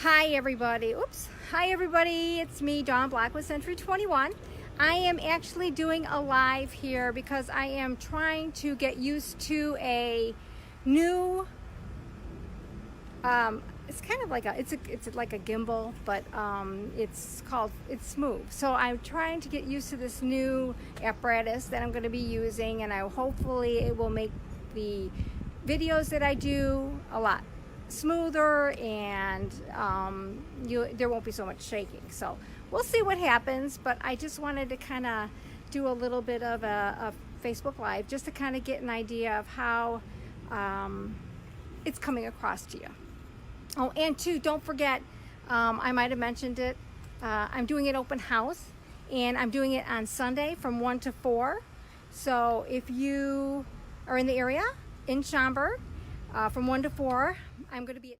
Hi everybody. Oops. Hi everybody. It's me, Dawn Black with Century 21. I am actually doing a live here because I am trying to get used to a new it's kind of like it's like a gimbal, but it's smooth. So I'm trying to get used to this new apparatus that I'm going to be using, and hopefully it will make the videos that I do a lot smoother, and there won't be so much shaking. So we'll see what happens, but I just wanted to kind of do a little bit of a Facebook Live just to kind of get an idea of how it's coming across to you. Oh, and two, don't forget, I might have mentioned it, I'm doing an open house, and I'm doing it on Sunday from 1 to 4. So if you are in the area in Schaumburg, from 1 to 4, I'm going to be